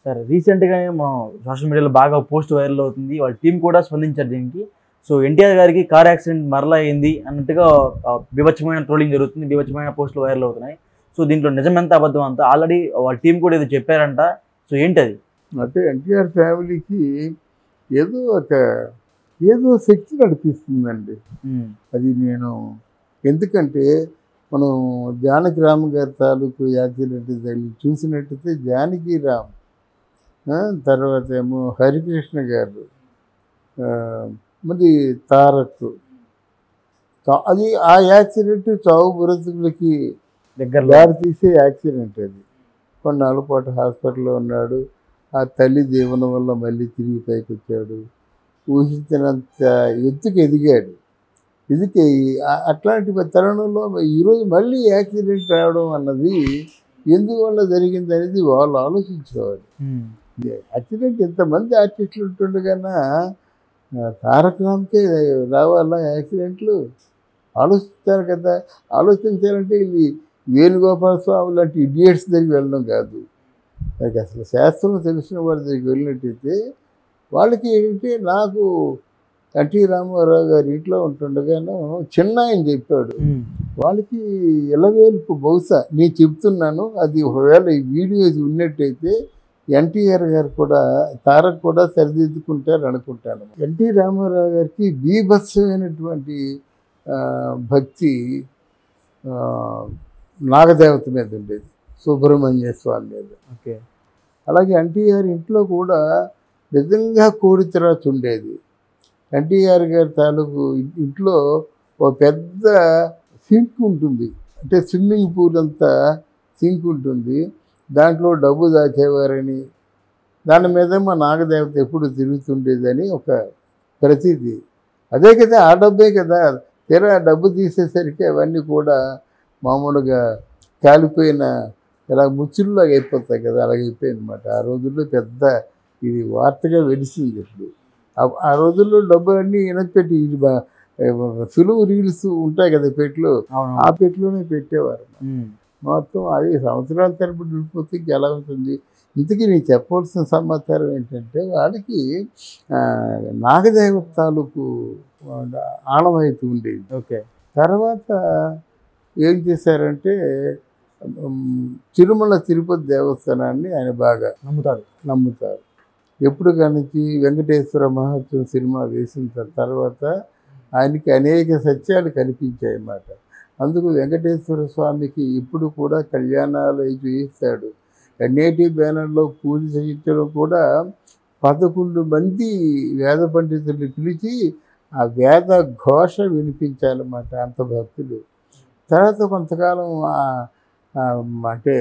సరే రీసెంట్‌గానే మనం సోషల్ మీడియాలో బాగా పోస్ట్ వైరల్ అవుతుంది. వాళ్ళ టీమ్ కూడా స్పందించారు దీనికి. సో ఎన్టీఆర్ గారికి కార్ యాక్సిడెంట్ మరలా అయింది అన్నట్టుగా బీభత్సమైన ట్రోలింగ్ జరుగుతుంది. బీభత్సమైన పోస్టులు వైరల్ అవుతున్నాయి. సో దీంట్లో నిజమెంత అబద్ధం అంతా ఆల్రెడీ వాళ్ళ టీమ్ కూడా ఏదో చెప్పారంట. సో ఏంటది? అంటే ఎన్టీఆర్ ఫ్యామిలీకి ఏదో శక్తి నడిపిస్తుందండి. అది నేను ఎందుకంటే మనం జానకి రామ్ గారి తాలూకు యాక్సిడెంట్ చూసినట్టయితే జానకి రామ్, తర్వాత ఏమో హరికృష్ణ గారు, మరి తారక్, అది ఆ యాక్సిడెంట్ చావు బ్రతుకులకి దారి తీసే యాక్సిడెంట్. అది కొన్నాళ్ళ పాటు హాస్పిటల్లో ఉన్నాడు. ఆ తల్లి దీవెన వల్ల మళ్ళీ తిరిగి పైకి వచ్చాడు. ఊహించినంత ఎత్తుకు ఎదిగాడు. అట్లాంటి తరుణంలో ఈరోజు మళ్ళీ యాక్సిడెంట్ రావడం అన్నది ఎందువల్ల జరిగింది అనేది వాళ్ళు ఆలోచించుకోవాలి. యాక్సిడెంట్ ఇంతమంది ఆర్టిస్టులు ఉంటుండగానే తారక రామ్కే రావాలా యాక్సిడెంట్లు? ఆలోచిస్తారు కదా. ఆలోచించాలంటే ఇది వేణుగోపాల స్వామి లాంటి ఇడియట్స్ దగ్గరికి వెళ్ళడం కాదు. నాకు అసలు శాస్త్రం తెలిసిన వారి దగ్గరికి వెళ్ళినట్టయితే వాళ్ళకి ఏంటంటే, నాకు ఎన్టీ రామారావు గారి ఇంట్లో ఉంటుండగాను చిన్న ఆయన చెప్పాడు, వాళ్ళకి ఎలవేల్పు బహుశా నేను చెప్తున్నాను, అది ఒకవేళ ఈ వీడియో ఉన్నట్టయితే ఎన్టీఆర్ గారు కూడా తారక్ కూడా సరిదిద్దుకుంటారు అనుకుంటాను. ఎన్టీ రామారావు గారికి బీభత్సమైనటువంటి భక్తి నాగదేవత మీద ఉండేది, సుబ్రహ్మణ్య స్వామి మీద. ఓకే. అలాగే ఎన్టీఆర్ ఇంట్లో కూడా నిజంగా కోరితరాచు ఉండేది. ఎన్టీఆర్ గారి తాలూకు ఇంట్లో ఒక పెద్ద సింక్ ఉంటుంది, అంటే స్విమ్మింగ్ పూల్ అంతా సింక్ ఉంటుంది. దాంట్లో డబ్బు దాచేవారని, దాని మీద మా నాగదేవత ఎప్పుడు తిరుగుతుండేదని ఒక ప్రతీతి. అదే కదా, ఆ డబ్బే కదా. తీరా డబ్బు తీసేసరికి అవన్నీ కూడా మామూలుగా కాలిపోయిన ఇలా ముచ్చుల్లాగా అయిపోతాయి కదా, అలాగైపోయింది అన్నమాట. ఆ రోజుల్లో పెద్ద ఇది వార్తగా వెలిసింది. ఇప్పుడు ఆ రోజుల్లో డబ్బులన్నీ వెనక్కి ఇది ఫిల్మ్ రీల్స్ ఉంటాయి కదా పెట్లు, ఆ పెట్టులోనే పెట్టేవారు. మొత్తం అది సంవత్సరాల తరబడి వెళ్ళిపోతే ఎలా ఉంటుంది. ఇంతకీ నేను చెప్పవలసిన సమాచారం ఏంటంటే, వాడికి నాగదేవత తాలూకు ఆనవాయితీ ఉండేది. ఓకే. తర్వాత ఏం చేశారంటే, తిరుమల తిరుపతి దేవస్థానాన్ని ఆయన బాగా నమ్ముతారు. ఎప్పుడు కానీ వెంకటేశ్వర మహత్యం సినిమా వేసిన తర్వాత ఆయనకి అనేక సత్యాలు కనిపించాయి అన్నమాట. అందుకు వెంకటేశ్వర స్వామికి ఇప్పుడు కూడా కళ్యాణాలు చేయిస్తాడు. నేటి బ్యానర్లో పూజ చేయించడం కూడా 11 మంది వేద పండితుల్ని పిలిచి ఆ వేద ఘోష వినిపించాలన్నమాట, అంత భక్తులు. తర్వాత కొంతకాలం అంటే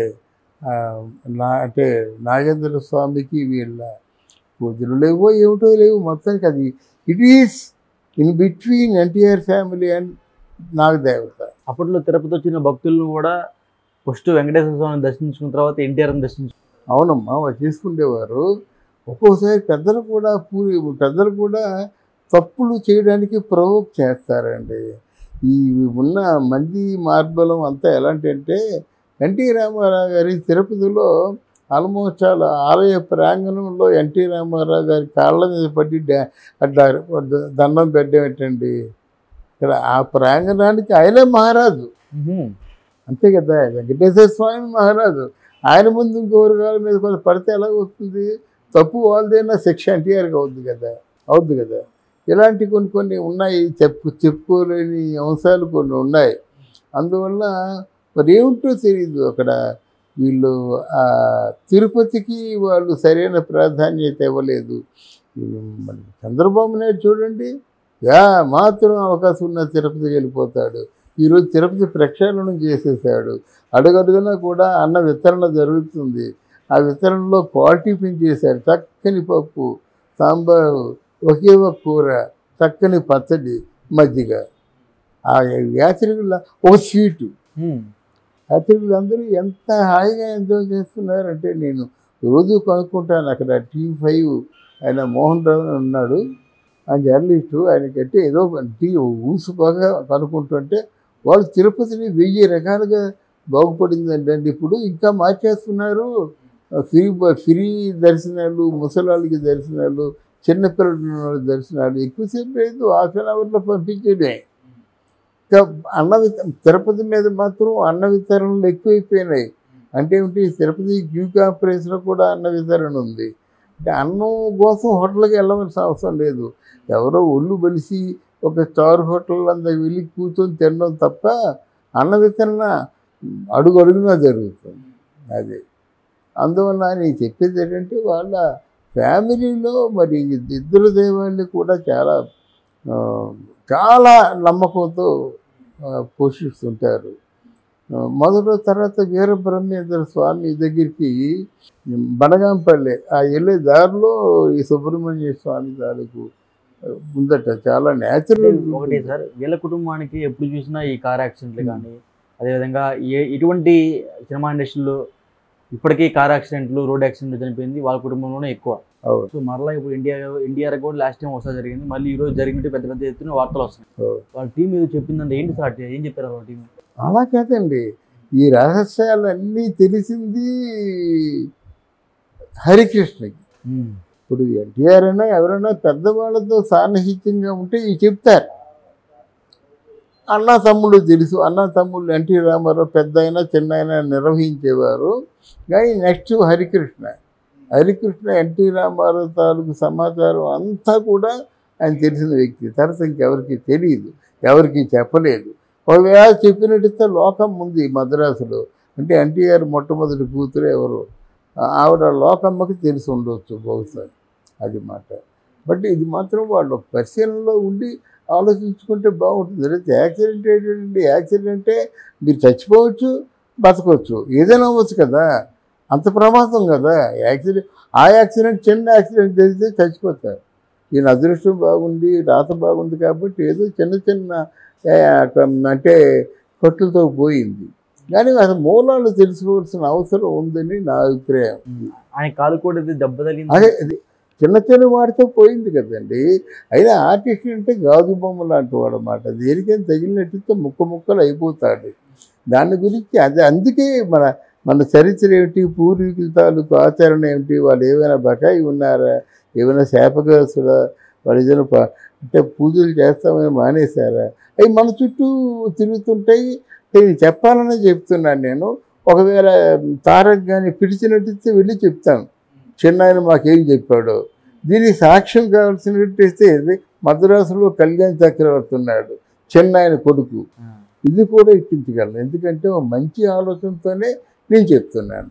నాగేంద్ర స్వామికి వీళ్ళ పూజలు లేవో ఏమిటో లేవు. మొత్తానికి అది it is in between NTR family and నాగదేవత. అప్పట్లో తిరుపతి వచ్చిన భక్తులను కూడా ఫస్ట్ వెంకటేశ్వర స్వామిని దర్శించుకున్న తర్వాత ఎన్టీఆర్ని దర్శించుకున్నారు. అవునమ్మా, వాళ్ళు చేసుకునేవారు. ఒక్కోసారి పెద్దలు కూడా తప్పులు చేయడానికి ప్రవోక్ చేస్తారండి. ఈ ఉన్న మంది మార్బలం అంతా ఎలాంటి అంటే, ఎన్టీ రామారావు గారి తిరుపతిలో ఆల్మోస్ట్ చాలా ఆలయ ప్రాంగణంలో ఎన్టీ రామారావు గారి కాళ్ళ మీద పడి అట్లా దండం పెట్టేటండి. ఇక్కడ ఆ ప్రాంగణానికి ఆయనే మహారాజు, అంతే కదా. వెంకటేశ్వర స్వామి మహారాజు, ఆయన ముందు ఇంకొకరి కాళ్ళ మీద కొంత పడితే ఎలా వస్తుంది? తప్పు వాళ్ళదైనా శిక్ష ఎన్టీఆర్కి అవుద్ది కదా. ఇలాంటి కొన్ని ఉన్నాయి, చెప్పుకోలేని అంశాలు కొన్ని ఉన్నాయి. అందువల్ల మరి ఏమిటో తెలియదు. అక్కడ వీళ్ళు తిరుపతికి వాళ్ళు సరైన ప్రాధాన్యత ఇవ్వలేదు. మరి చంద్రబాబు నాయుడు చూడండి, మాత్రం అవకాశం ఉన్న తిరుపతికి వెళ్ళిపోతాడు. ఈరోజు తిరుపతి ప్రక్షాళనం చేసేసాడు. అడుగడుగునా కూడా అన్న వితరణ జరుగుతుంది. ఆ వితరణలో క్వాలిటీ పెంచేశాడు. చక్కని పప్పు, సాంబారు, ఒకే ఒక కూర, చక్కని పచ్చడి, మజ్జిగ. ఆ యాత్రికుల ఒక స్వీటు. యాత్రికులు అందరూ ఎంత హాయిగా ఎంజాయ్ చేస్తున్నారంటే, నేను రోజు కనుక్కుంటాను. అక్కడ T5 ఆయన మోహన్ రావు ఉన్నాడు, ఆ జర్నలిస్టు. ఆయనకంటే ఏదో ఊసుబాగా కనుక్కుంటుంటే, వాళ్ళు తిరుపతిని 1000 రకాలుగా బాగుపడిందండి. ఇప్పుడు ఇంకా మార్చేస్తున్నారు. ఫ్రీ దర్శనాలు, ముసలాళ్ళకి దర్శనాలు, చిన్నపిల్లల దర్శనాలు ఎక్కువసేపు లేదు, హాఫ్ అన్ అవర్లో పంపించేదే. ఇంకా తిరుపతి మీద మాత్రం అన్న వితరణలు ఎక్కువైపోయినాయి. అంటే ఏమిటి, తిరుపతి క్యూ కాంప్లెక్స్లో కూడా అన్న వితరణ ఉంది. అంటే అన్నం కోసం హోటల్కి వెళ్ళవలసిన అవసరం లేదు. ఎవరో ఒళ్ళు బలిసి ఒక స్టార్ హోటల్ అంతా వెళ్ళి కూర్చొని తినడం తప్ప అన్న వితరణ అడుగు అడుగునా జరుగుతుంది. అది అందువల్ల నేను చెప్పేది ఏంటంటే, వాళ్ళ ఫ్యామిలీలో మరి ఇద్దరు దేవాళ్ళు కూడా చాలా చాలా నమ్మకంతో పోషిస్తుంటారు. మొదట తర్వాత వీరబ్రహ్మేంద్ర స్వామి దగ్గరికి బనగాంపల్లె ఆ వెళ్ళే దారిలో ఈ సుబ్రహ్మణ్య స్వామి తాలూకు ఉందట. చాలా న్యాచురల్. ఒకటి సార్, వీళ్ళ కుటుంబానికి ఎప్పుడు చూసినా ఈ కార్ యాక్సిడెంట్లు కానీ, అదేవిధంగా ఇటువంటి సినిమా ఇండస్ట్రీలో ఇప్పటికీ కార్ యాక్సిడెంట్లు, రోడ్ యాక్సిడెంట్లు చనిపోయింది వాళ్ళ కుటుంబంలోనే ఎక్కువ. సో మరలా ఇప్పుడు ఇండియా కూడా లాస్ట్ టైం ఒకసారి జరిగింది, మళ్ళీ ఈ రోజు జరిగినట్టు పెద్ద పెద్ద ఎత్తున వార్తలు వస్తున్నాయి. వాళ్ళ టీం ఏదో చెప్పిందంటే ఏంటి సార్, ఏం చెప్పారు వాళ్ళ టీం? అలా కాదండి, ఈ రహస్యాలన్నీ తెలిసింది హరికృష్ణకి. ఇప్పుడు ఎన్టీఆర్ అయినా ఎవరైనా పెద్దవాళ్ళతో సాన్నిహిత్యంగా ఉంటే ఇవి చెప్తారు. అన్నా తమ్ముళ్ళు తెలుసు, అన్నా తమ్ముళ్ళు ఎన్టీ రామారావు పెద్ద అయినా చిన్న అయినా నిర్వహించేవారు. కానీ నెక్స్ట్ హరికృష్ణ ఎన్టీ రామారావు తాలూకు సమాచారం అంతా కూడా ఆయన తెలిసిన వ్యక్తి. తర్వాత ఇంకెవరికి తెలియదు, ఎవరికి చెప్పలేదు. ఒకవేళ చెప్పినట్టయితే లోకం ఉంది మద్రాసులో, అంటే ఎన్టీఆర్ మొట్టమొదటి కూతురు ఎవరు, ఆవిడ లోకమ్మకి తెలిసి ఉండవచ్చు బహుశా, అది మాట. బట్ ఇది మాత్రం వాళ్ళు పరిశీలనలో ఉండి ఆలోచించుకుంటే బాగుంటుంది. అయితే యాక్సిడెంట్ ఏంటంటే, యాక్సిడెంటే మీరు చచ్చిపోవచ్చు, బతకవచ్చు, ఏదైనా అవ్వచ్చు కదా, అంత ప్రమాదం కదా యాక్సిడెంట్. ఆ యాక్సిడెంట్ చిన్న యాక్సిడెంట్ జరిగితే చచ్చిపోతారు. ఈయన అదృష్టం బాగుంది, రాత బాగుంది కాబట్టి ఏదో చిన్న చిన్న అంటే కొట్టులతో పోయింది. కానీ అసలు మూలాలు తెలుసుకోవాల్సిన అవసరం ఉందని నా అభిప్రాయం. ఆయన కాలు కూడా దెబ్బ తగిలింది. అదే చిన్న చిన్న వాడితో పోయింది కదండి. అయినా ఆర్టిస్ట్ అంటే గాజు బొమ్మ లాంటి వాడు అన్నమాట. దేనికైనా తగిలినట్టు ముక్కలు అయిపోతాడు. దాని గురించి అందుకే మన చరిత్ర ఏమిటి, పూర్వీకుల తాలూకు ఆచరణ ఏమిటి, వాళ్ళు ఏమైనా బకాయి ఉన్నారా, ఏమైనా శాపగ్రస్తులా, వాళ్ళు ఏదైనా అంటే పూజలు చేస్తామని మానేశారా, అవి మన చుట్టూ తిరుగుతుంటాయి. నేను చెప్పాలనే చెప్తున్నాను నేను. ఒకవేళ తారక్ కానీ పిలిచినట్టయితే వెళ్ళి చెప్తాను, చిన్న ఆయన మాకేం చెప్పాడో. దీనికి సాక్ష్యం కావాల్సినట్టయితే మద్రాసులో కళ్యాణ్ చక్రవర్తి ఉన్నాడు, చిన్న ఆయన కొడుకు, ఇది కూడా ఇప్పించగలను. ఎందుకంటే మంచి ఆలోచనతోనే నేను చెప్తున్నాను.